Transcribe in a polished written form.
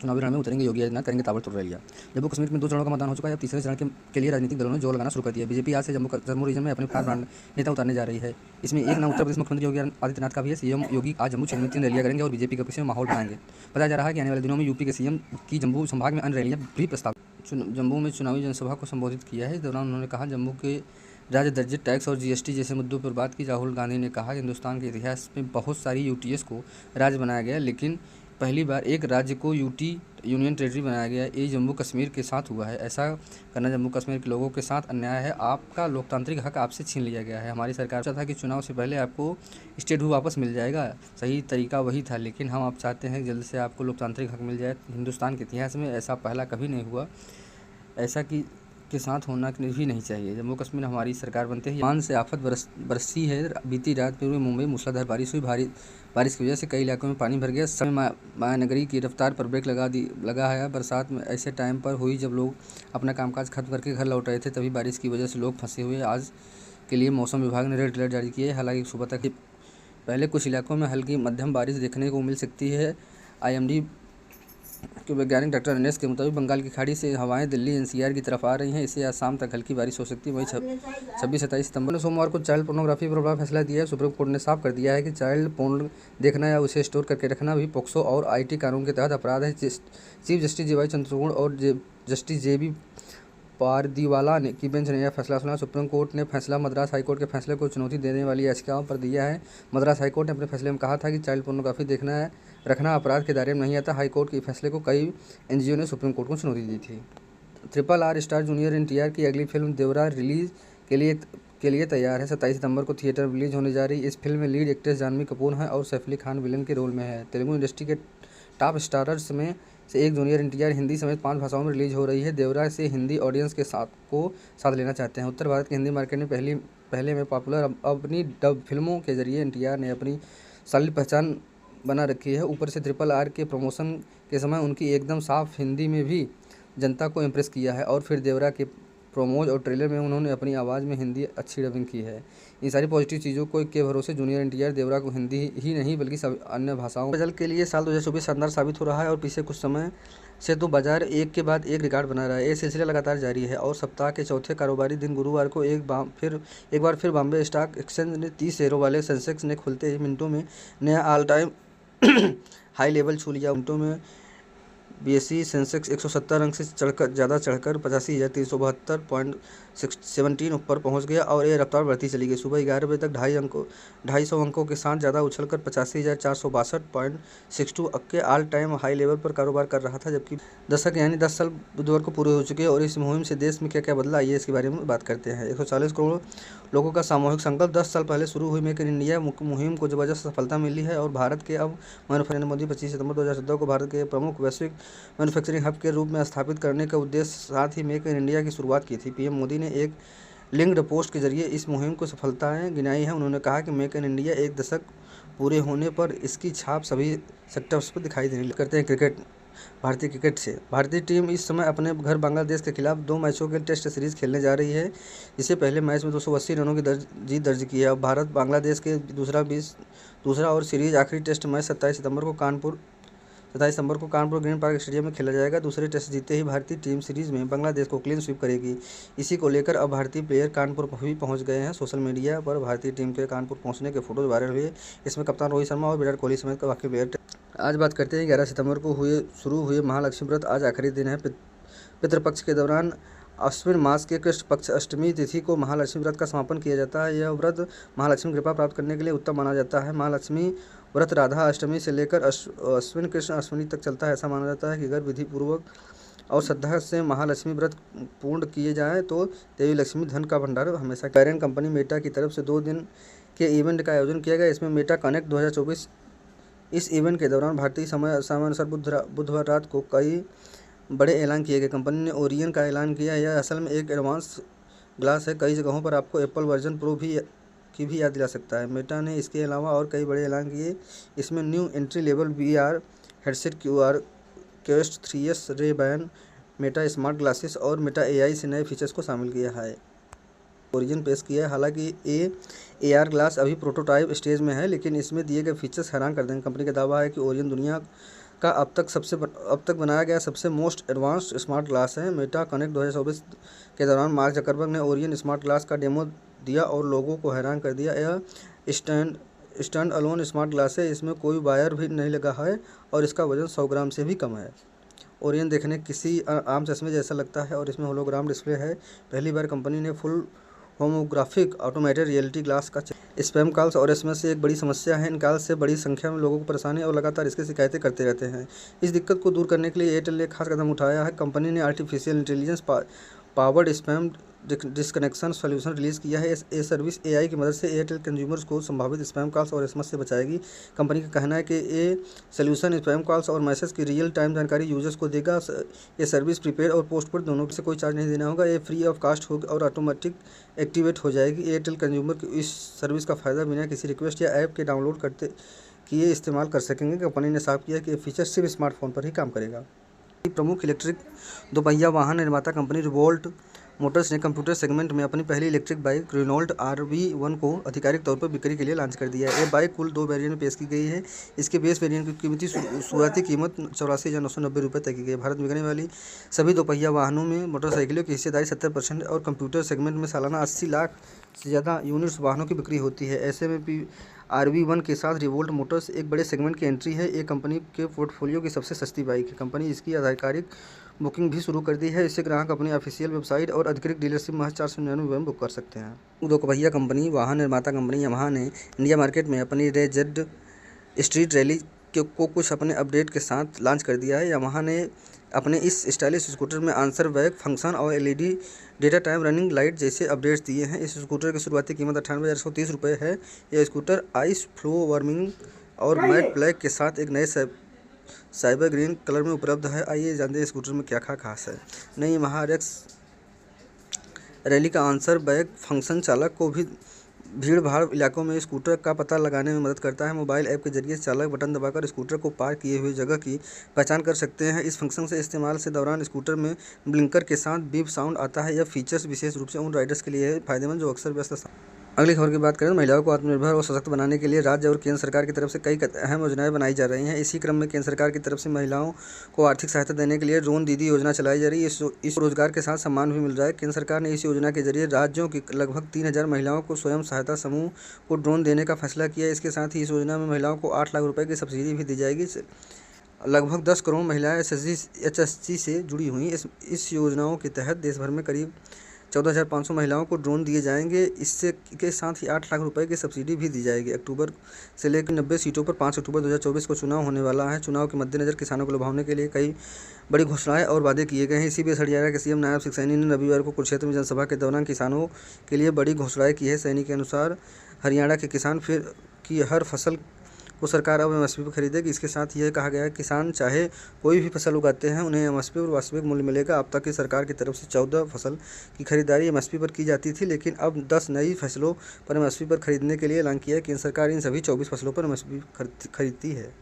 चुनावी रण में उतरेंगे योगी आदित्यनाथ, करेंगे ताबड़तोड़ रैलियां। जम्मू कश्मीर में 2 चरणों का मतदान हो चुका है। अब तीसरे चरण के लिए राजनीतिक दलों ने जोर लगाना शुरू कर दिया है। बीजेपी आज से जम्मू रीजन में अपने फायर ब्रांड नेता उतारने जा रही है। इसमें एक नाम उत्तर प्रदेश मुख्यमंत्री योगी आदित्यनाथ का भी है। सीएम योगी आज जम्मू क्षेत्र में 3 रैलियां करेंगे और बीजेपी के पक्ष में माहौल बनाएंगे। बताया जा रहा है कि आने वाले दिनों में यूपी के सीएम की जम्मू संभाग में अन्य रैलियां भी प्रस्तावित। जम्मू में चुनावी जनसभा को संबोधित किया है। इस दौरान उन्होंने कहा, जम्मू के राज्य दर्जे, टैक्स और जीएसटी जैसे मुद्दों पर बात की। राहुल गांधी ने कहा कि हिंदुस्तान के इतिहास में बहुत सारी यूटीएस को राज्य बनाया गया, लेकिन पहली बार एक राज्य को यूनियन टेरिटरी बनाया गया। ये जम्मू कश्मीर के साथ हुआ है। ऐसा करना जम्मू कश्मीर के लोगों के साथ अन्याय है। आपका लोकतांत्रिक हक आपसे छीन लिया गया है। हमारी सरकार चाहता था कि चुनाव से पहले आपको स्टेटहुड वापस मिल जाएगा। सही तरीका वही था, लेकिन हम आप चाहते हैं कि जल्द से आपको लोकतांत्रिक हक मिल जाए। हिंदुस्तान के इतिहास में ऐसा पहला कभी नहीं हुआ। ऐसा के साथ होना भी नहीं चाहिए। जम्मू कश्मीर हमारी सरकार बनते ही आसमान से आफत बरसी है। बीती रात पूर्वी मुंबई मूसलाधार बारिश हुई। भारी बारिश की वजह से कई इलाकों में पानी भर गया। समय महानगरी की रफ्तार पर ब्रेक लगा है। बरसात में ऐसे टाइम पर हुई जब लोग अपना कामकाज खत्म करके घर लौट रहे थे, तभी बारिश की वजह से लोग फंसे हुए। आज के लिए मौसम विभाग ने रेड अलर्ट जारी किया है। हालांकि सुबह तक पहले कुछ इलाकों में हल्की मध्यम बारिश देखने को मिल सकती है। IMD के वैज्ञानिक डॉक्टर अनेस के मुताबिक बंगाल की खाड़ी से हवाएं दिल्ली NCR की तरफ आ रही हैं। इससे आज शाम तक हल्की बारिश हो सकती है। वहीं 26-27 सितंबर ने सोमवार को चाइल्ड पोर्नोग्राफी पर बड़ा फैसला दिया है। सुप्रीम कोर्ट ने साफ कर दिया है कि चाइल्ड पोर्न देखना या उसे स्टोर करके रखना भी पोक्सो और IT कानून के तहत अपराध है। चीफ जस्टिस JY चंद्रचूड़ और जस्टिस JB पारदीवाला की बेंच ने यह फैसला सुना। सुप्रीम कोर्ट ने फैसला मद्रास हाईकोर्ट के फैसले को चुनौती देने वाली याचिकाओं पर दिया है। मद्रास हाईकोर्ट ने अपने फैसले में कहा था कि चाइल्ड पोर्नोग्राफी रखना अपराध के दायरे में नहीं आता। हाईकोर्ट के फैसले को कई NGO ने सुप्रीम कोर्ट को चुनौती दी थी। RRR स्टार जूनियर NTR की अगली फिल्म देवरा रिलीज के लिए तैयार है। 27 सितंबर को थिएटर में रिलीज होने जा रही इस फिल्म में लीड एक्ट्रेस जानवी कपूर है और सैफ अली खान विलन के रोल में है। तेलुगु इंडस्ट्री के टॉप स्टारर्स में से एक जूनियर NTR हिंदी समेत 5 भाषाओं में रिलीज हो रही है। देवरा से हिंदी ऑडियंस के साथ लेना चाहते हैं। उत्तर भारत के हिंदी मार्केट में पहले में पॉपुलर अपनी डब फिल्मों के जरिए NTR ने अपनी सॉलिड पहचान बना रखी है। ऊपर से RRR के प्रमोशन के समय उनकी एकदम साफ हिंदी में भी जनता को इम्प्रेस किया है और फिर देवरा के प्रोमोज और ट्रेलर में उन्होंने अपनी आवाज़ में हिंदी अच्छी डबिंग की है। इन सारी पॉजिटिव चीज़ों के भरोसे जूनियर NTR देवरा को हिंदी ही नहीं बल्कि सभी अन्य भाषाओं गजल के लिए साल 2024 शानदार साबित हो रहा है और पीछे कुछ समय से तो बाजार एक के बाद एक रिकॉर्ड बना रहा है। ये सिलसिला लगातार जारी है और सप्ताह के चौथे कारोबारी दिन गुरुवार को एक बार फिर बॉम्बे स्टॉक एक्सचेंज ने 30 शेयरों वाले सेंसेक्स ने खुलते ही मिनटों में नया ऑल टाइम हाई लेवल छू लिया। मिनटों में BSE सेंसेक्स 170 अंक से ज़्यादा चढ़कर 85,372.17 ऊपर पहुंच गया और ये रफ्तार बढ़ती चली गई। सुबह 11 बजे तक 250 अंकों के साथ ज़्यादा उछलकर 85,462.62 अंक के ऑल टाइम हाई लेवल पर कारोबार कर रहा था। जबकि दशक यानी 10 साल बुधवार को पूरे हो चुके हैं और इस मुहिम से देश में क्या क्या बदला, आइए इसके बारे में बात करते हैं। 140 करोड़ लोगों का सामूहिक संकल्प। 10 साल पहले शुरू हुई मेक इन इंडिया मुहिम को जबरदस्त सफलता मिली है और भारत के अब नरेंद्र मोदी 25 सितंबर 2017 को भारत के प्रमुख वैश्विक मैन्युफैक्चरिंग हब के रूप में स्थापित करने का उद्देश्य साथ ही मेक इन इंडिया की शुरुआत की थी। PM मोदी ने एक लिंक्ड पोस्ट के जरिए इस मुहिम को सफलताएं गिनाई हैं। उन्होंने कहा कि मेक इन इंडिया एक दशक पूरे होने पर इसकी छाप सभी सेक्टर्स पर दिखाई देने करते हैं। क्रिकेट। भारतीय क्रिकेट से भारतीय टीम इस समय अपने घर बांग्लादेश के खिलाफ 2 मैचों के टेस्ट सीरीज खेलने जा रही है। इससे पहले मैच में 280 रनों की जीत दर्ज की है। अब भारत बांग्लादेश के दूसरा और सीरीज आखिरी टेस्ट मैच 27 सितंबर को कानपुर ग्रीन पार्क स्टेडियम में खेला जाएगा। दूसरे टेस्ट जीते ही भारतीय टीम सीरीज में बांग्लादेश को क्लीन स्वीप करेगी। इसी को लेकर अब भारतीय प्लेयर कानपुर भी पहुंच गए हैं। सोशल मीडिया पर भारतीय टीम के कानपुर पहुंचने के फोटोज वायरल हुए। इसमें कप्तान रोहित शर्मा और विराट कोहली समेत बाकी प्लेयर। आज बात करते हैं 11 सितंबर को शुरू हुए महालक्ष्मी व्रत। आज आखिरी दिन है। पितृपक्ष के दौरान अश्विन मास के कृष्ण पक्ष अष्टमी तिथि को महालक्ष्मी व्रत का समापन किया जाता है। यह व्रत महालक्ष्मी कृपा प्राप्त करने के लिए उत्तम माना जाता है। महालक्ष्मी व्रत राधा अष्टमी से लेकर अश्विन कृष्ण अष्टमी तक चलता है। ऐसा माना जाता है कि अगर विधि पूर्वक और श्रद्धा से महालक्ष्मी व्रत पूर्ण किए जाए तो देवी लक्ष्मी धन का भंडार हमेशा। पेरेंट कंपनी मेटा की तरफ से 2 दिन के इवेंट का आयोजन किया गया। इसमें मेटा कनेक्ट 2024। इस इवेंट के दौरान भारतीय समयानुसार बुधवार रात को कई बड़े ऐलान किए गए। कंपनी ने ओरियन का ऐलान किया। यह असल में एक एडवांस ग्लास है। कई जगहों पर आपको एप्पल वर्जन प्रो की भी याद दिला सकता है। मेटा ने इसके अलावा और कई बड़े ऐलान किए। इसमें new entry level VR headset, QR quest 3S, Ray Ban, Meta smart glasses और मेटा AI से नए फीचर्स को शामिल किया है। ओरिजिन पेश किया है। हालांकि AR ग्लास अभी प्रोटोटाइप स्टेज में है, लेकिन इसमें दिए गए फीचर्स हैरान कर देंगे। कंपनी का दावा है कि ओरियन दुनिया का अब तक बनाया गया सबसे मोस्ट एडवांस्ड स्मार्ट ग्लास है। मेटा कनेक्ट 2024 के दौरान मार्क जकरबर्ग ने ओरियन स्मार्ट ग्लास का डेमो दिया और लोगों को हैरान कर दिया। यह स्टैंड अलोन स्मार्ट ग्लास है, इसमें कोई वायर भी नहीं लगा है और इसका वजन 100 ग्राम से भी कम है। ओरियन देखने किसी आम चश्मे जैसा लगता है और इसमें होलोग्राम डिस्प्ले है। पहली बार कंपनी ने फुल होमोग्राफिक ऑटोमेटेड रियलिटी ग्लास का स्पैम कॉल्स और एसएमएस से एक बड़ी समस्या है। इन कॉल्स से बड़ी संख्या में लोगों को परेशानी और लगातार इसकी शिकायतें करते रहते हैं। इस दिक्कत को दूर करने के लिए एयरटेल ने खास कदम उठाया है। कंपनी ने artificial intelligence powered spam disconnection solution release किया है। ये सर्विस एआई की मदद से एयरटेल कंज्यूमर्स को संभावित स्पैम कॉल्स और एसएमएस से बचाएगी। कंपनी का कहना है कि ये सॉल्यूशन स्पैम कॉल्स और मैसेज की रियल टाइम जानकारी यूजर्स को देगा। ये सर्विस प्रीपेड और पोस्टपेड दोनों से कोई चार्ज नहीं देना होगा। ये फ्री ऑफ कास्ट होगी और ऑटोमेटिक एक्टिवेट हो जाएगी। एयरटेल कंज्यूमर को इस सर्विस का फ़ायदा बिना किसी रिक्वेस्ट या ऐप के डाउनलोड करते किए इस्तेमाल कर सकेंगे। कंपनी ने साफ किया कि ये फीचर सिर्फ स्मार्टफोन पर ही काम करेगा। प्रमुख इलेक्ट्रिक दोपहिया वाहन निर्माता कंपनी रिवोल्ट मोटर्स ने कंप्यूटर सेगमेंट में अपनी पहली इलेक्ट्रिक बाइक रेनॉल्ट RV1 को आधिकारिक तौर पर बिक्री के लिए लॉन्च कर दिया है। ये बाइक कुल 2 वेरिएंट में पेश की गई है। इसके बेस वेरिएंट की शुरुआती कीमत 84,990 रुपये तय की गई है। भारत में बिकने वाली सभी दोपहिया वाहनों में मोटरसाइकिलों की हिस्सेदारी 70% और कंप्यूटर सेगमेंट में सालाना 80 लाख से ज़्यादा यूनिट्स वाहनों की बिक्री होती है। ऐसे में RV1 के साथ रिवोल्ट मोटर्स एक बड़े सेगमेंट की एंट्री है। ये कंपनी के पोर्टफोलियो की सबसे सस्ती बाइक है। कंपनी इसकी आधिकारिक बुकिंग भी शुरू कर दी है। इससे ग्राहक अपनी ऑफिशियल वेबसाइट और अधिकृत डीलरशिप महज 499 में बुक कर सकते हैं। दोपहिया कंपनी वाहन निर्माता कंपनी यामाहा ने इंडिया मार्केट में अपनी रेजेड स्ट्रीट रैली को कुछ अपने अपडेट के साथ लॉन्च कर दिया है। यामाहा ने अपने इस स्टाइलिश स्कूटर में आंसर बैक फंक्शन और LED data time running light जैसे अपडेट्स दिए हैं। इस स्कूटर की शुरुआती कीमत 98,130 रुपये है। यह स्कूटर आइस फ्लो वार्मिंग और मैट ब्लैक के साथ एक नए साइबर ग्रीन कलर में उपलब्ध है। आइए जानते हैं स्कूटर में क्या खास है। नई यामाहा RX रैली का आंसर बैक फंक्शन चालक को भी भीड़ भाड़ इलाकों में स्कूटर का पता लगाने में मदद करता है। मोबाइल ऐप के जरिए चालक बटन दबाकर स्कूटर को पार्क किए हुए जगह की पहचान कर सकते हैं। इस फंक्शन से इस्तेमाल से दौरान स्कूटर में ब्लिंकर के साथ बीप साउंड आता है। यह फीचर्स विशेष रूप से उन राइडर्स के लिए है फायदेमंद जो अक्सर व्यस्त। अगली खबर की बात करें तो महिलाओं को आत्मनिर्भर और सशक्त बनाने के लिए राज्य और केंद्र सरकार की तरफ से कई अहम योजनाएं बनाई जा रही हैं। इसी क्रम में केंद्र सरकार की तरफ से महिलाओं को आर्थिक सहायता देने के लिए ड्रोन दीदी योजना चलाई जा रही है। इस रोजगार के साथ सम्मान भी मिल रहा है। केंद्र सरकार ने इस योजना के जरिए राज्यों की लगभग 3,000 महिलाओं को स्वयं सहायता समूह को ड्रोन देने का फैसला किया है। इसके साथ ही इस योजना में महिलाओं को 8 लाख रुपये की सब्सिडी भी दी जाएगी। लगभग 10 करोड़ महिलाएं HSG से जुड़ी हुई। इस योजनाओं के तहत देश भर में करीब 14,500 महिलाओं को ड्रोन दिए जाएंगे। इससे के साथ ही 8 लाख रुपए की सब्सिडी भी दी जाएगी। अक्टूबर से लेकर 90 सीटों पर 5 अक्टूबर 2024 को चुनाव होने वाला है। चुनाव के मद्देनजर किसानों को लुभाने के लिए कई बड़ी घोषणाएं और वादे किए गए हैं। इसी बीच हरियाणा के CM नायब सिंह सैनी ने रविवार को कुरुक्षेत्र में जनसभा के दौरान किसानों के लिए बड़ी घोषणाएं की है। सैनी के अनुसार हरियाणा के किसान फिर की हर फसल को सरकार अब MSP पर खरीदेगी। इसके साथ यह कहा गया है कि किसान चाहे कोई भी फसल उगाते हैं उन्हें MSP पर वास्तविक मूल्य मिलेगा। अब तक की सरकार की तरफ से 14 फसल की खरीदारी MSP पर की जाती थी, लेकिन अब 10 नई फसलों पर MSP पर खरीदने के लिए ऐलान किया है। केंद्र सरकार इन सभी 24 फसलों पर MSP खरीदती है।